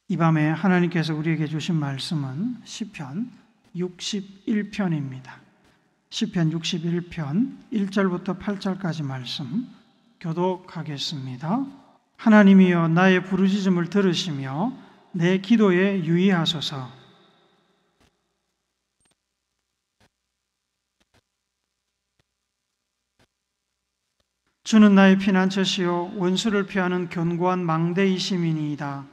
이 밤에 하나님께서 우리에게 주신 말씀은 시편 61편입니다. 시편 61편 1절부터 8절까지 말씀 교독하겠습니다. 하나님이여 나의 부르짖음을 들으시며 내 기도에 유의하소서. 주는 나의 피난처시요 원수를 피하는 견고한 망대이심이니이다.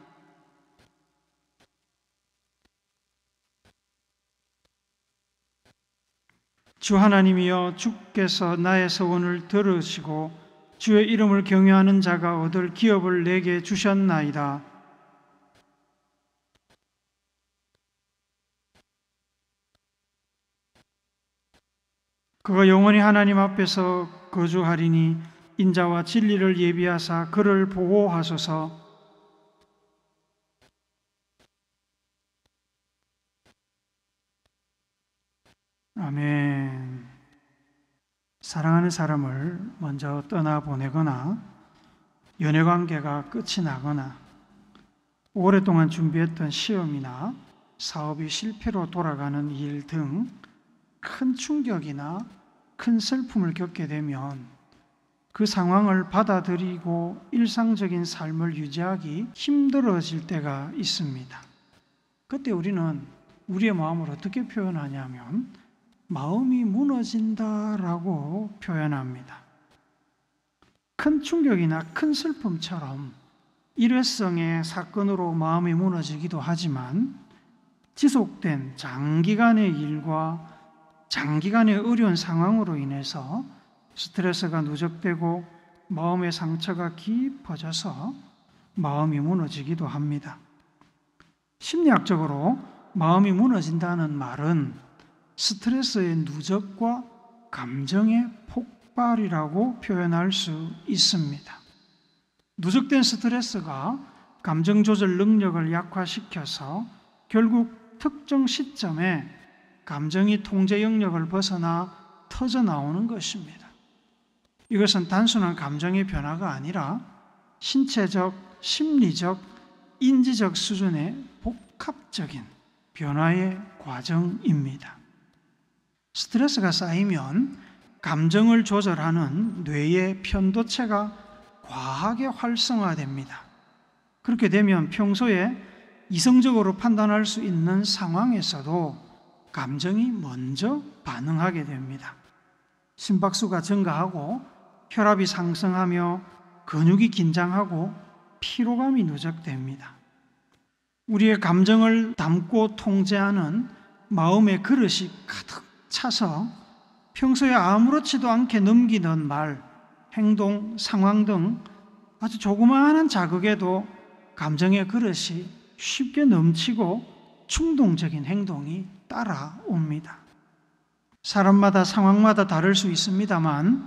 주 하나님이여 주께서 나의 서원을 들으시고 주의 이름을 경외하는 자가 얻을 기업을 내게 주셨나이다. 그가 영원히 하나님 앞에서 거주하리니 인자와 진리를 예비하사 그를 보호하소서. 아멘. 사랑하는 사람을 먼저 떠나보내거나 연애관계가 끝이 나거나 오랫동안 준비했던 시험이나 사업이 실패로 돌아가는 일 등 큰 충격이나 큰 슬픔을 겪게 되면 그 상황을 받아들이고 일상적인 삶을 유지하기 힘들어질 때가 있습니다. 그때 우리는 우리의 마음을 어떻게 표현하냐면 마음이 무너진다라고 표현합니다. 큰 충격이나 큰 슬픔처럼 일회성의 사건으로 마음이 무너지기도 하지만 지속된 장기간의 일과 장기간의 어려운 상황으로 인해서 스트레스가 누적되고 마음의 상처가 깊어져서 마음이 무너지기도 합니다. 심리학적으로 마음이 무너진다는 말은 스트레스의 누적과 감정의 폭발이라고 표현할 수 있습니다. 누적된 스트레스가 감정 조절 능력을 약화시켜서 결국 특정 시점에 감정이 통제 영역을 벗어나 터져 나오는 것입니다. 이것은 단순한 감정의 변화가 아니라 신체적, 심리적, 인지적 수준의 복합적인 변화의 과정입니다. 스트레스가 쌓이면 감정을 조절하는 뇌의 편도체가 과하게 활성화됩니다. 그렇게 되면 평소에 이성적으로 판단할 수 있는 상황에서도 감정이 먼저 반응하게 됩니다. 심박수가 증가하고 혈압이 상승하며 근육이 긴장하고 피로감이 누적됩니다. 우리의 감정을 담고 통제하는 마음의 그릇이 가득 차서 평소에 아무렇지도 않게 넘기던 말, 행동, 상황 등 아주 조그마한 자극에도 감정의 그릇이 쉽게 넘치고 충동적인 행동이 따라옵니다. 사람마다 상황마다 다를 수 있습니다만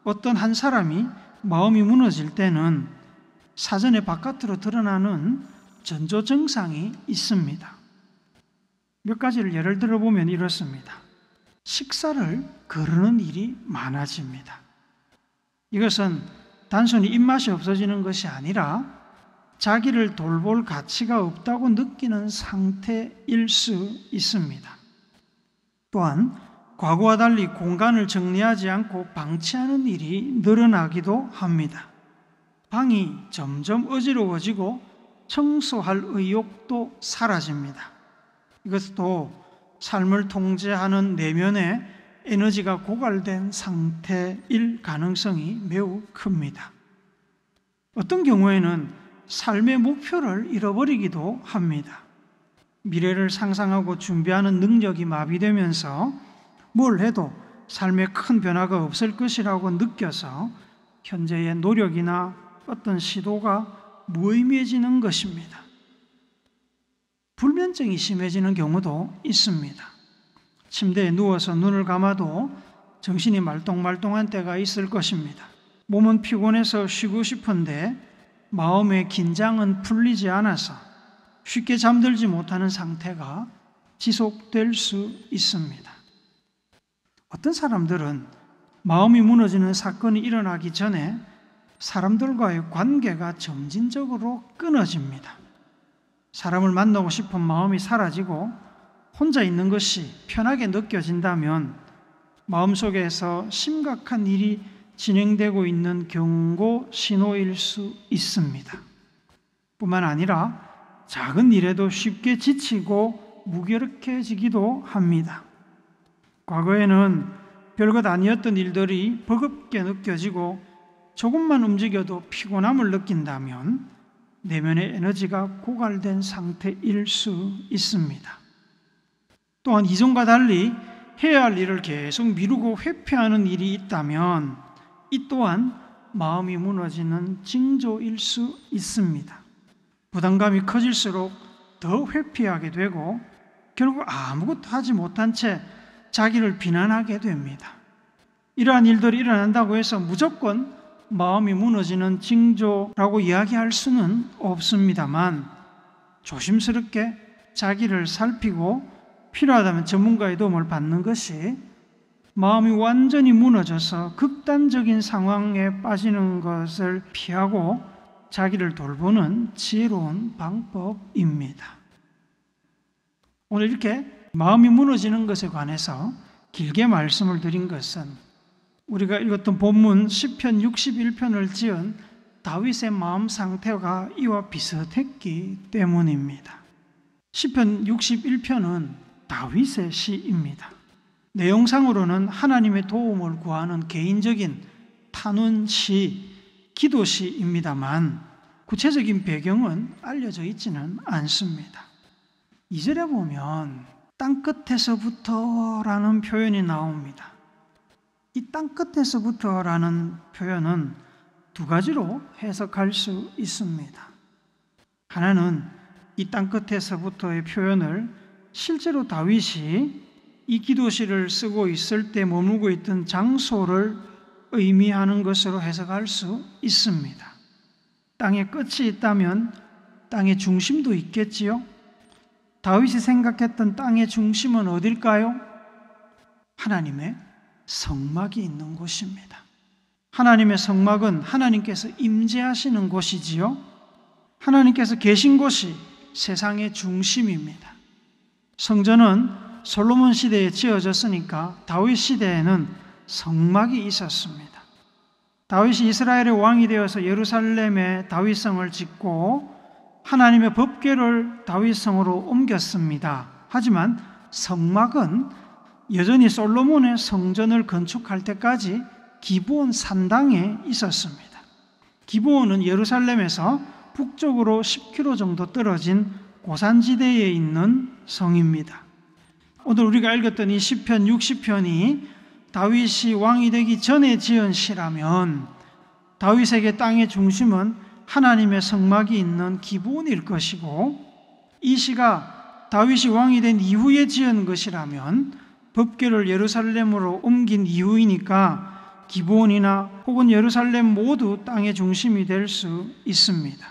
어떤 한 사람이 마음이 무너질 때는 사전에 바깥으로 드러나는 전조 증상이 있습니다. 몇 가지를 예를 들어보면 이렇습니다. 식사를 거르는 일이 많아집니다. 이것은 단순히 입맛이 없어지는 것이 아니라 자기를 돌볼 가치가 없다고 느끼는 상태일 수 있습니다. 또한 과거와 달리 공간을 정리하지 않고 방치하는 일이 늘어나기도 합니다. 방이 점점 어지러워지고 청소할 의욕도 사라집니다. 이것도 삶을 통제하는 내면의 에너지가 고갈된 상태일 가능성이 매우 큽니다. 어떤 경우에는 삶의 목표를 잃어버리기도 합니다. 미래를 상상하고 준비하는 능력이 마비되면서 뭘 해도 삶에 큰 변화가 없을 것이라고 느껴서 현재의 노력이나 어떤 시도가 무의미해지는 것입니다. 불면증이 심해지는 경우도 있습니다. 침대에 누워서 눈을 감아도 정신이 말똥말똥한 때가 있을 것입니다. 몸은 피곤해서 쉬고 싶은데 마음의 긴장은 풀리지 않아서 쉽게 잠들지 못하는 상태가 지속될 수 있습니다. 어떤 사람들은 마음이 무너지는 사건이 일어나기 전에 사람들과의 관계가 점진적으로 끊어집니다. 사람을 만나고 싶은 마음이 사라지고 혼자 있는 것이 편하게 느껴진다면 마음속에서 심각한 일이 진행되고 있는 경고 신호일 수 있습니다. 뿐만 아니라 작은 일에도 쉽게 지치고 무기력해지기도 합니다. 과거에는 별것 아니었던 일들이 버겁게 느껴지고 조금만 움직여도 피곤함을 느낀다면 내면의 에너지가 고갈된 상태일 수 있습니다. 또한 이전과 달리 해야 할 일을 계속 미루고 회피하는 일이 있다면 이 또한 마음이 무너지는 징조일 수 있습니다. 부담감이 커질수록 더 회피하게 되고 결국 아무것도 하지 못한 채 자기를 비난하게 됩니다. 이러한 일들이 일어난다고 해서 무조건 마음이 무너지는 징조라고 이야기할 수는 없습니다만 조심스럽게 자기를 살피고 필요하다면 전문가의 도움을 받는 것이 마음이 완전히 무너져서 극단적인 상황에 빠지는 것을 피하고 자기를 돌보는 지혜로운 방법입니다. 오늘 이렇게 마음이 무너지는 것에 관해서 길게 말씀을 드린 것은 우리가 읽었던 본문 시편 61편을 지은 다윗의 마음 상태가 이와 비슷했기 때문입니다. 시편 61편은 다윗의 시입니다. 내용상으로는 하나님의 도움을 구하는 개인적인 탄원시, 기도시입니다만 구체적인 배경은 알려져 있지는 않습니다. 2절에 보면 땅끝에서부터라는 표현이 나옵니다. 이 땅끝에서부터라는 표현은 두 가지로 해석할 수 있습니다. 하나는 이 땅끝에서부터의 표현을 실제로 다윗이 이 기도시를 쓰고 있을 때 머물고 있던 장소를 의미하는 것으로 해석할 수 있습니다. 땅의 끝이 있다면 땅의 중심도 있겠지요? 다윗이 생각했던 땅의 중심은 어딜까요? 하나님의 성막이 있는 곳입니다. 하나님의 성막은 하나님께서 임재하시는 곳이지요. 하나님께서 계신 곳이 세상의 중심입니다. 성전은 솔로몬 시대에 지어졌으니까 다윗 시대에는 성막이 있었습니다. 다윗이 이스라엘의 왕이 되어서 예루살렘에 다윗성을 짓고 하나님의 법궤를 다윗성으로 옮겼습니다. 하지만 성막은 여전히 솔로몬의 성전을 건축할 때까지 기브온 산당에 있었습니다. 기브온은 예루살렘에서 북쪽으로 10km 정도 떨어진 고산지대에 있는 성입니다. 오늘 우리가 읽었던 이 시편 60편이 다윗이 왕이 되기 전에 지은 시라면 다윗에게 땅의 중심은 하나님의 성막이 있는 기브온일 것이고 이 시가 다윗이 왕이 된 이후에 지은 것이라면 법궤를 예루살렘으로 옮긴 이후이니까 기브온이나 혹은 예루살렘 모두 땅의 중심이 될 수 있습니다.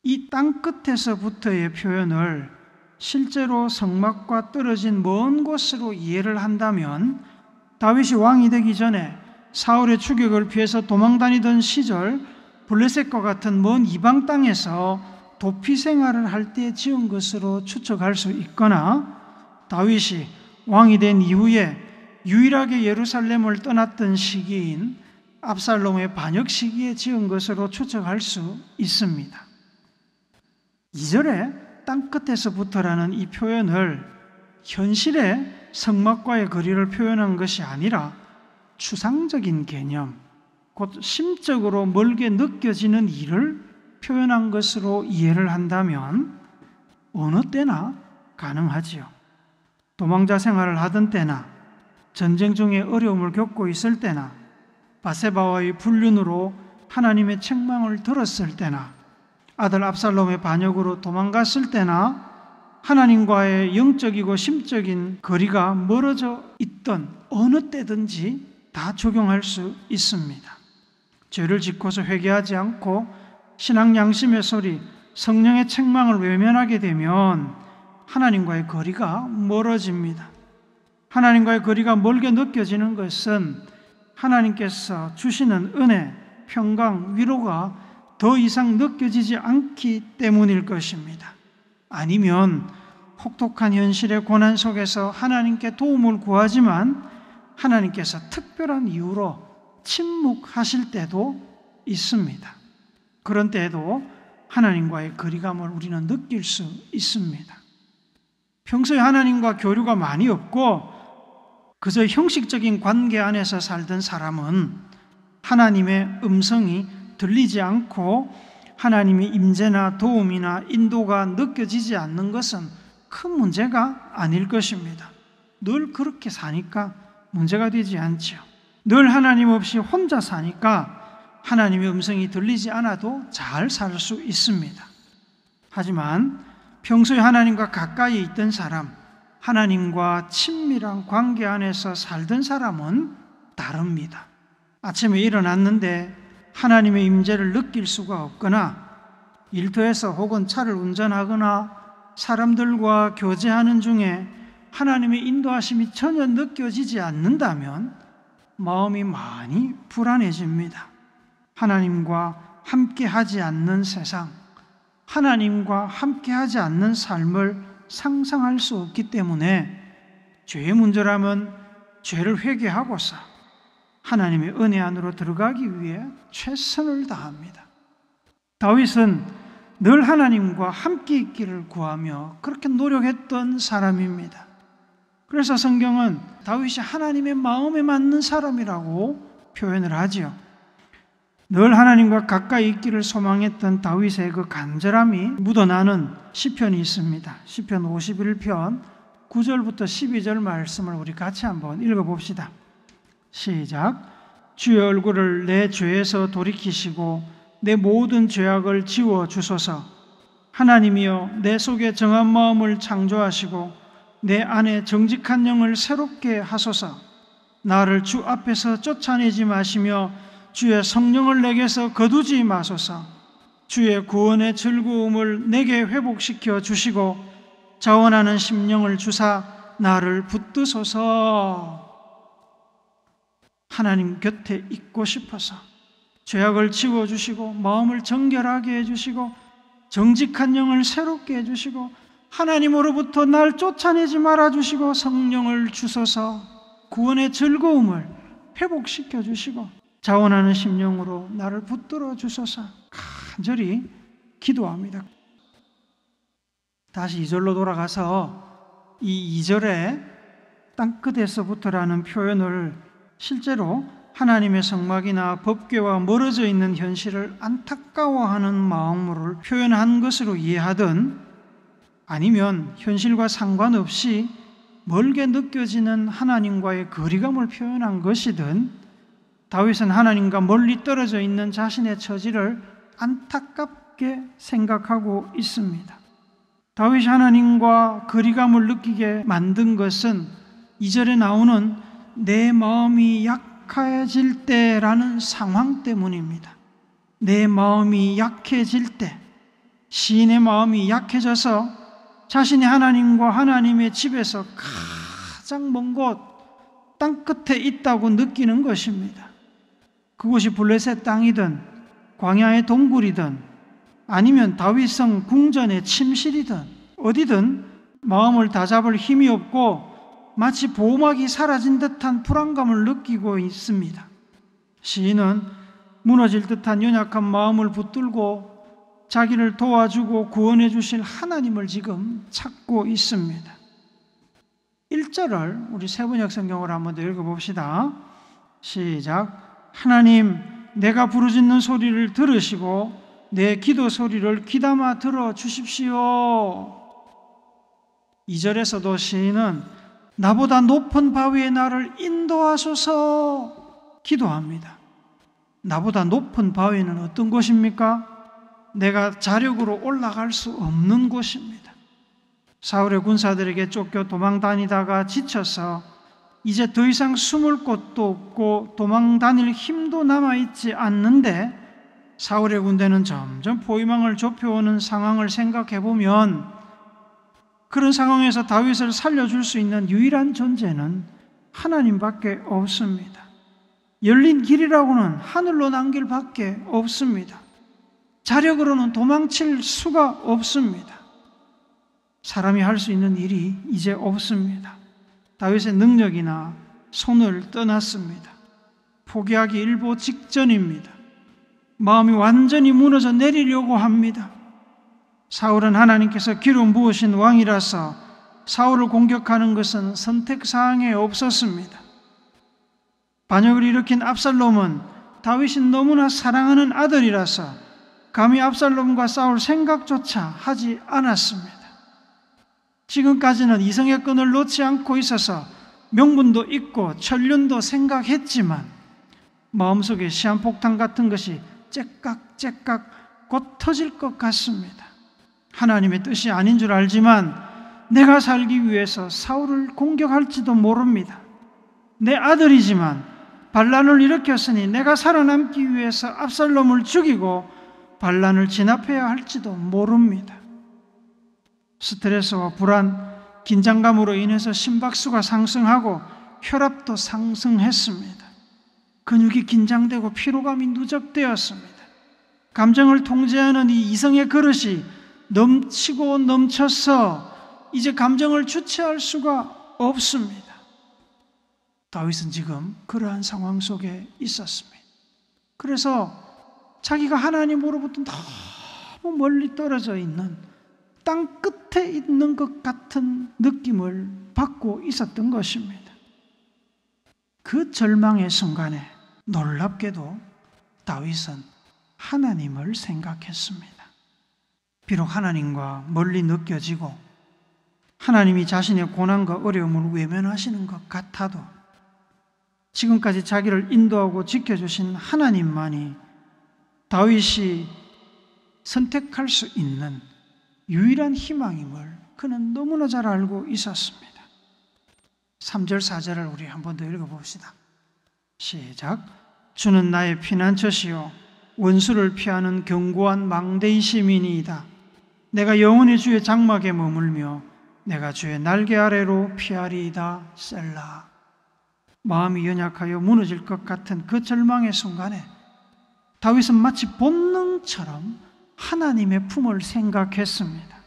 이 땅끝에서부터의 표현을 실제로 성막과 떨어진 먼 곳으로 이해를 한다면 다윗이 왕이 되기 전에 사울의 추격을 피해서 도망다니던 시절 블레셋과 같은 먼 이방 땅에서 도피 생활을 할 때 지은 것으로 추측할 수 있거나 다윗이 왕이 된 이후에 유일하게 예루살렘을 떠났던 시기인 압살롬의 반역 시기에 지은 것으로 추측할 수 있습니다. 2절에 땅끝에서부터라는 이 표현을 현실의 성막과의 거리를 표현한 것이 아니라 추상적인 개념, 곧 심적으로 멀게 느껴지는 일을 표현한 것으로 이해를 한다면 어느 때나 가능하지요. 도망자 생활을 하던 때나 전쟁 중에 어려움을 겪고 있을 때나 바세바와의 불륜으로 하나님의 책망을 들었을 때나 아들 압살롬의 반역으로 도망갔을 때나 하나님과의 영적이고 심적인 거리가 멀어져 있던 어느 때든지 다 적용할 수 있습니다. 죄를 짓고서 회개하지 않고 신앙 양심의 소리, 성령의 책망을 외면하게 되면 하나님과의 거리가 멀어집니다. 하나님과의 거리가 멀게 느껴지는 것은 하나님께서 주시는 은혜, 평강, 위로가 더 이상 느껴지지 않기 때문일 것입니다. 아니면 혹독한 현실의 고난 속에서 하나님께 도움을 구하지만 하나님께서 특별한 이유로 침묵하실 때도 있습니다. 그런 때에도 하나님과의 거리감을 우리는 느낄 수 있습니다. 평소에 하나님과 교류가 많이 없고 그저 형식적인 관계 안에서 살던 사람은 하나님의 음성이 들리지 않고 하나님의 임재나 도움이나 인도가 느껴지지 않는 것은 큰 문제가 아닐 것입니다. 늘 그렇게 사니까 문제가 되지 않죠. 늘 하나님 없이 혼자 사니까 하나님의 음성이 들리지 않아도 잘 살 수 있습니다. 하지만 평소에 하나님과 가까이 있던 사람, 하나님과 친밀한 관계 안에서 살던 사람은 다릅니다. 아침에 일어났는데 하나님의 임재를 느낄 수가 없거나 일터에서 혹은 차를 운전하거나 사람들과 교제하는 중에 하나님의 인도하심이 전혀 느껴지지 않는다면 마음이 많이 불안해집니다. 하나님과 함께하지 않는 세상, 하나님과 함께하지 않는 삶을 상상할 수 없기 때문에 죄의 문제라면 죄를 회개하고서 하나님의 은혜 안으로 들어가기 위해 최선을 다합니다. 다윗은 늘 하나님과 함께 있기를 구하며 그렇게 노력했던 사람입니다. 그래서 성경은 다윗이 하나님의 마음에 맞는 사람이라고 표현을 하지요. 늘 하나님과 가까이 있기를 소망했던 다윗의 그 간절함이 묻어나는 시편이 있습니다. 시편 51편 9절부터 12절 말씀을 우리 같이 한번 읽어봅시다. 시작. 주의 얼굴을 내 죄에서 돌이키시고 내 모든 죄악을 지워주소서. 하나님이여 내 속에 정한 마음을 창조하시고 내 안에 정직한 영을 새롭게 하소서. 나를 주 앞에서 쫓아내지 마시며 주의 성령을 내게서 거두지 마소서. 주의 구원의 즐거움을 내게 회복시켜 주시고 자원하는 심령을 주사 나를 붙드소서. 하나님 곁에 있고 싶어서 죄악을 지워주시고 마음을 정결하게 해주시고 정직한 영을 새롭게 해주시고 하나님으로부터 날 쫓아내지 말아주시고 성령을 주소서. 구원의 즐거움을 회복시켜 주시고 자원하는 심령으로 나를 붙들어 주소서. 간절히 기도합니다. 다시 2절로 돌아가서 이 2절에 땅끝에서부터라는 표현을 실제로 하나님의 성막이나 법궤와 멀어져 있는 현실을 안타까워하는 마음으로 표현한 것으로 이해하든 아니면 현실과 상관없이 멀게 느껴지는 하나님과의 거리감을 표현한 것이든 다윗은 하나님과 멀리 떨어져 있는 자신의 처지를 안타깝게 생각하고 있습니다. 다윗이 하나님과 거리감을 느끼게 만든 것은 2절에 나오는 내 마음이 약해질 때라는 상황 때문입니다. 내 마음이 약해질 때, 시인의 마음이 약해져서 자신이 하나님과 하나님의 집에서 가장 먼 곳 땅끝에 있다고 느끼는 것입니다. 그곳이 블레셋 땅이든 광야의 동굴이든 아니면 다윗성 궁전의 침실이든 어디든 마음을 다잡을 힘이 없고 마치 보호막이 사라진 듯한 불안감을 느끼고 있습니다. 시인은 무너질 듯한 연약한 마음을 붙들고 자기를 도와주고 구원해 주실 하나님을 지금 찾고 있습니다. 1절을 우리 세번역 성경으로 한번 더 읽어봅시다. 시작. 하나님, 내가 부르짖는 소리를 들으시고 내 기도 소리를 귀담아 들어주십시오. 2절에서도 시인은 나보다 높은 바위에 나를 인도하소서 기도합니다. 나보다 높은 바위는 어떤 곳입니까? 내가 자력으로 올라갈 수 없는 곳입니다. 사울의 군사들에게 쫓겨 도망 다니다가 지쳐서 이제 더 이상 숨을 곳도 없고 도망 다닐 힘도 남아있지 않는데 사울의 군대는 점점 포위망을 좁혀오는 상황을 생각해보면 그런 상황에서 다윗을 살려줄 수 있는 유일한 존재는 하나님밖에 없습니다. 열린 길이라고는 하늘로 난 길밖에 없습니다. 자력으로는 도망칠 수가 없습니다. 사람이 할 수 있는 일이 이제 없습니다. 다윗의 능력이나 손을 떠났습니다. 포기하기 일보 직전입니다. 마음이 완전히 무너져 내리려고 합니다. 사울은 하나님께서 기름 부으신 왕이라서 사울을 공격하는 것은 선택사항에 없었습니다. 반역을 일으킨 압살롬은 다윗이 너무나 사랑하는 아들이라서 감히 압살롬과 싸울 생각조차 하지 않았습니다. 지금까지는 이성의 끈을 놓지 않고 있어서 명분도 있고 천륜도 생각했지만 마음속에 시한폭탄 같은 것이 째깍째깍 곧 터질 것 같습니다. 하나님의 뜻이 아닌 줄 알지만 내가 살기 위해서 사울을 공격할지도 모릅니다. 내 아들이지만 반란을 일으켰으니 내가 살아남기 위해서 압살롬을 죽이고 반란을 진압해야 할지도 모릅니다. 스트레스와 불안, 긴장감으로 인해서 심박수가 상승하고 혈압도 상승했습니다. 근육이 긴장되고 피로감이 누적되었습니다. 감정을 통제하는 이 이성의 그릇이 넘치고 넘쳐서 이제 감정을 주체할 수가 없습니다. 다윗은 지금 그러한 상황 속에 있었습니다. 그래서 자기가 하나님으로부터 너무 멀리 떨어져 있는 땅 끝에 있는 것 같은 느낌을 받고 있었던 것입니다. 그 절망의 순간에 놀랍게도 다윗은 하나님을 생각했습니다. 비록 하나님과 멀리 느껴지고 하나님이 자신의 고난과 어려움을 외면하시는 것 같아도 지금까지 자기를 인도하고 지켜주신 하나님만이 다윗이 선택할 수 있는 유일한 희망임을 그는 너무나 잘 알고 있었습니다. 3절 4절을 우리 한 번 더 읽어봅시다. 시작. 주는 나의 피난처시요 원수를 피하는 견고한 망대이심이니이다. 내가 영원히 주의 장막에 머물며 내가 주의 날개 아래로 피하리이다. 셀라. 마음이 연약하여 무너질 것 같은 그 절망의 순간에 다윗은 마치 본능처럼 하나님의 품을 생각했습니다.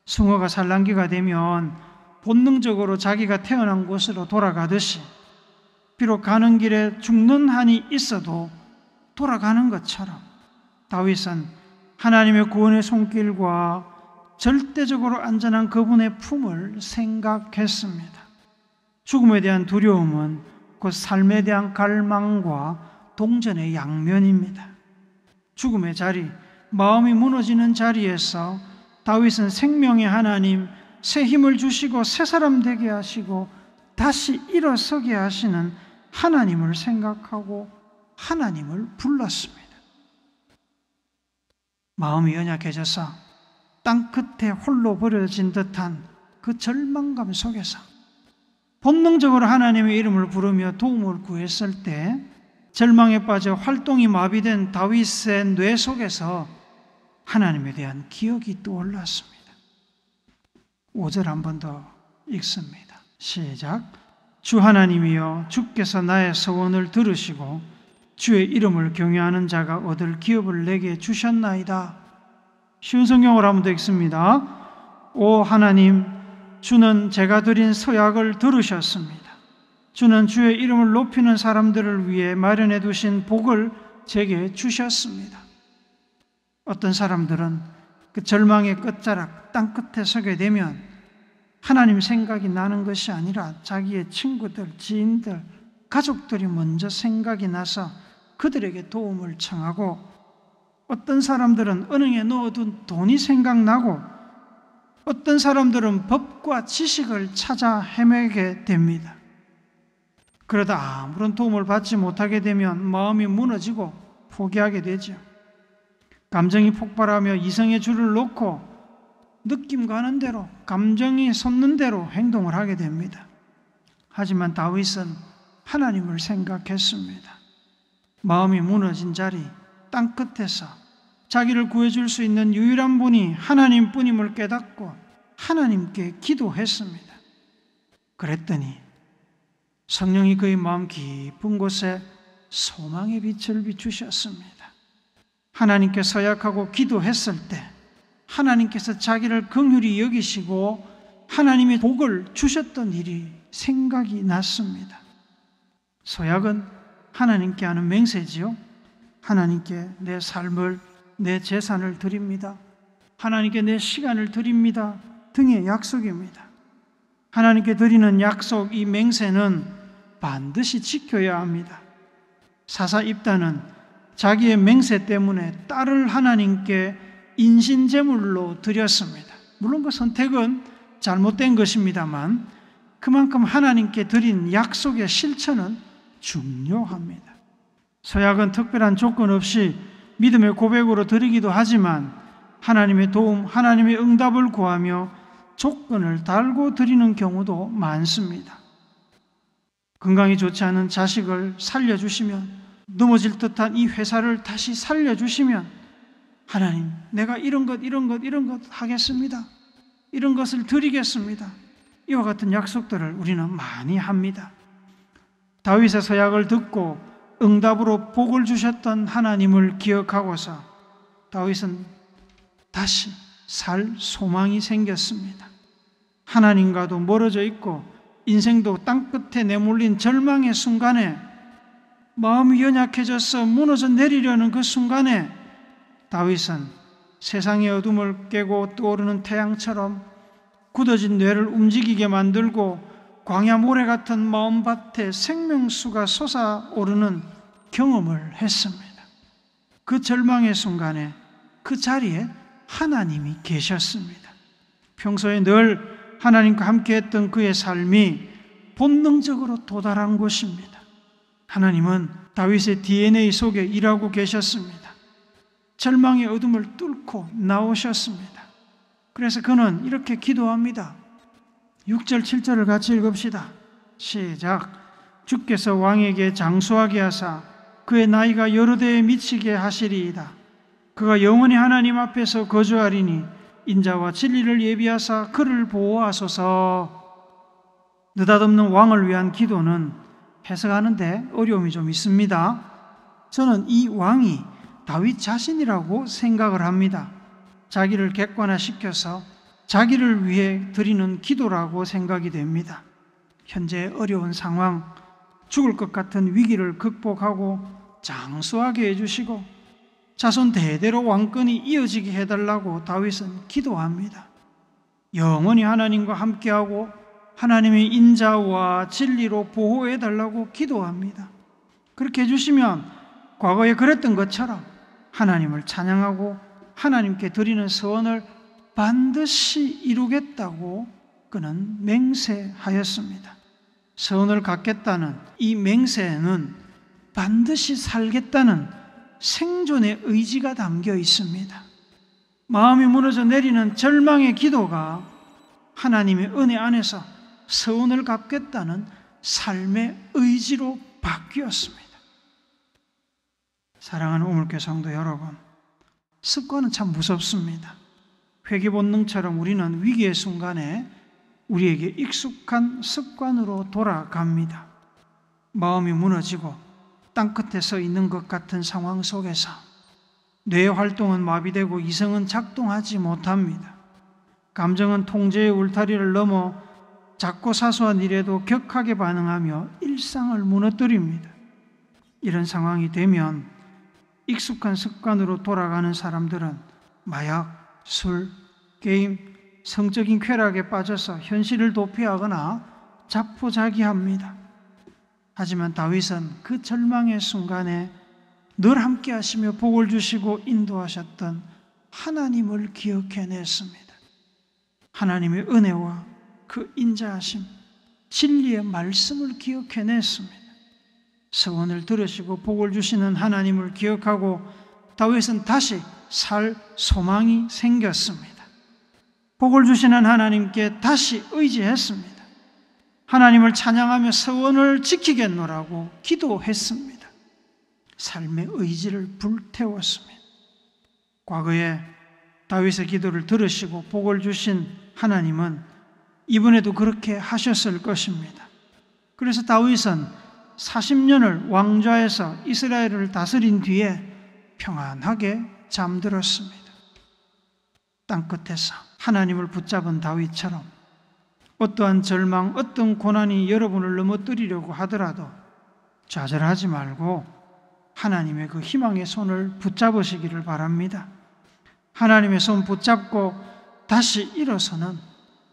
숭어가 산란기가 되면 본능적으로 자기가 태어난 곳으로 돌아가듯이 비록 가는 길에 죽는 한이 있어도 돌아가는 것처럼 다윗은 하나님의 구원의 손길과 절대적으로 안전한 그분의 품을 생각했습니다. 죽음에 대한 두려움은 곧 삶에 대한 갈망과 동전의 양면입니다. 죽음의 자리, 마음이 무너지는 자리에서 다윗은 생명의 하나님, 새 힘을 주시고 새 사람 되게 하시고 다시 일어서게 하시는 하나님을 생각하고 하나님을 불렀습니다. 마음이 연약해져서 땅끝에 홀로 버려진 듯한 그 절망감 속에서 본능적으로 하나님의 이름을 부르며 도움을 구했을 때 절망에 빠져 활동이 마비된 다윗의 뇌 속에서 하나님에 대한 기억이 떠올랐습니다. 5절 한 번 더 읽습니다. 시작. 주 하나님이여 주께서 나의 서원을 들으시고 주의 이름을 경외하는 자가 얻을 기업을 내게 주셨나이다. 쉬운 성경으로 한 번 더 읽습니다. 오 하나님, 주는 제가 드린 서약을 들으셨습니다. 주는 주의 이름을 높이는 사람들을 위해 마련해 두신 복을 제게 주셨습니다. 어떤 사람들은 그 절망의 끝자락 땅끝에 서게 되면 하나님 생각이 나는 것이 아니라 자기의 친구들, 지인들, 가족들이 먼저 생각이 나서 그들에게 도움을 청하고 어떤 사람들은 은행에 넣어둔 돈이 생각나고 어떤 사람들은 법과 지식을 찾아 헤매게 됩니다. 그러다 아무런 도움을 받지 못하게 되면 마음이 무너지고 포기하게 되죠. 감정이 폭발하며 이성의 줄을 놓고 느낌 가는 대로, 감정이 솟는 대로 행동을 하게 됩니다. 하지만 다윗은 하나님을 생각했습니다. 마음이 무너진 자리, 땅끝에서 자기를 구해줄 수 있는 유일한 분이 하나님뿐임을 깨닫고 하나님께 기도했습니다. 그랬더니 성령이 그의 마음 깊은 곳에 소망의 빛을 비추셨습니다. 하나님께 서약하고 기도했을 때 하나님께서 자기를 긍휼히 여기시고 하나님의 복을 주셨던 일이 생각이 났습니다. 서약은 하나님께 하는 맹세지요. 하나님께 내 삶을, 내 재산을 드립니다. 하나님께 내 시간을 드립니다. 등의 약속입니다. 하나님께 드리는 약속, 이 맹세는 반드시 지켜야 합니다. 사사 입다는 자기의 맹세 때문에 딸을 하나님께 인신제물로 드렸습니다. 물론 그 선택은 잘못된 것입니다만 그만큼 하나님께 드린 약속의 실천은 중요합니다. 서약은 특별한 조건 없이 믿음의 고백으로 드리기도 하지만 하나님의 도움, 하나님의 응답을 구하며 조건을 달고 드리는 경우도 많습니다. 건강이 좋지 않은 자식을 살려주시면, 넘어질 듯한 이 회사를 다시 살려주시면 하나님, 내가 이런 것 하겠습니다. 이런 것을 드리겠습니다. 이와 같은 약속들을 우리는 많이 합니다. 다윗의 서약을 듣고 응답으로 복을 주셨던 하나님을 기억하고서 다윗은 다시 살 소망이 생겼습니다. 하나님과도 멀어져 있고 인생도 땅끝에 내몰린 절망의 순간에, 마음이 연약해져서 무너져 내리려는 그 순간에 다윗은 세상의 어둠을 깨고 떠오르는 태양처럼 굳어진 뇌를 움직이게 만들고 광야 모래 같은 마음밭에 생명수가 솟아오르는 경험을 했습니다. 그 절망의 순간에 그 자리에 하나님이 계셨습니다. 평소에 늘 하나님과 함께했던 그의 삶이 본능적으로 도달한 곳입니다. 하나님은 다윗의 DNA 속에 일하고 계셨습니다. 절망의 어둠을 뚫고 나오셨습니다. 그래서 그는 이렇게 기도합니다. 6절 7절을 같이 읽읍시다. 시작. 주께서 왕에게 장수하게 하사 그의 나이가 여러 대에 미치게 하시리이다. 그가 영원히 하나님 앞에서 거주하리니 인자와 진리를 예비하사 그를 보호하소서. 느닷없는 왕을 위한 기도는 해석하는데 어려움이 좀 있습니다. 저는 이 왕이 다윗 자신이라고 생각을 합니다. 자기를 객관화시켜서 자기를 위해 드리는 기도라고 생각이 됩니다. 현재 어려운 상황, 죽을 것 같은 위기를 극복하고 장수하게 해주시고 자손 대대로 왕권이 이어지게 해달라고 다윗은 기도합니다. 영원히 하나님과 함께하고 하나님의 인자와 진리로 보호해달라고 기도합니다. 그렇게 해주시면 과거에 그랬던 것처럼 하나님을 찬양하고 하나님께 드리는 서원을 반드시 이루겠다고 그는 맹세하였습니다. 서원을 갖겠다는 이 맹세에는 반드시 살겠다는 생존의 의지가 담겨 있습니다. 마음이 무너져 내리는 절망의 기도가 하나님의 은혜 안에서 서원을 갚겠다는 삶의 의지로 바뀌었습니다. 사랑하는 우물교 성도 여러분, 습관은 참 무섭습니다. 회귀 본능처럼 우리는 위기의 순간에 우리에게 익숙한 습관으로 돌아갑니다. 마음이 무너지고 땅끝에 서 있는 것 같은 상황 속에서 뇌 활동은 마비되고 이성은 작동하지 못합니다. 감정은 통제의 울타리를 넘어 작고 사소한 일에도 격하게 반응하며 일상을 무너뜨립니다. 이런 상황이 되면 익숙한 습관으로 돌아가는 사람들은 마약, 술, 게임, 성적인 쾌락에 빠져서 현실을 도피하거나 자포자기합니다. 하지만 다윗은 그 절망의 순간에 늘 함께 하시며 복을 주시고 인도하셨던 하나님을 기억해냈습니다. 하나님의 은혜와 그 인자하심, 진리의 말씀을 기억해냈습니다. 서원을 들으시고 복을 주시는 하나님을 기억하고 다윗은 다시 살 소망이 생겼습니다. 복을 주시는 하나님께 다시 의지했습니다. 하나님을 찬양하며 서원을 지키겠노라고 기도했습니다. 삶의 의지를 불태웠습니다. 과거에 다윗의 기도를 들으시고 복을 주신 하나님은 이번에도 그렇게 하셨을 것입니다. 그래서 다윗은 40년을 왕좌에서 이스라엘을 다스린 뒤에 평안하게 잠들었습니다. 땅끝에서 하나님을 붙잡은 다윗처럼 어떠한 절망, 어떤 고난이 여러분을 넘어뜨리려고 하더라도 좌절하지 말고 하나님의 그 희망의 손을 붙잡으시기를 바랍니다. 하나님의 손 붙잡고 다시 일어서는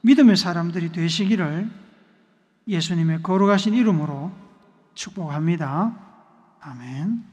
믿음의 사람들이 되시기를 예수님의 거룩하신 이름으로 축복합니다. 아멘.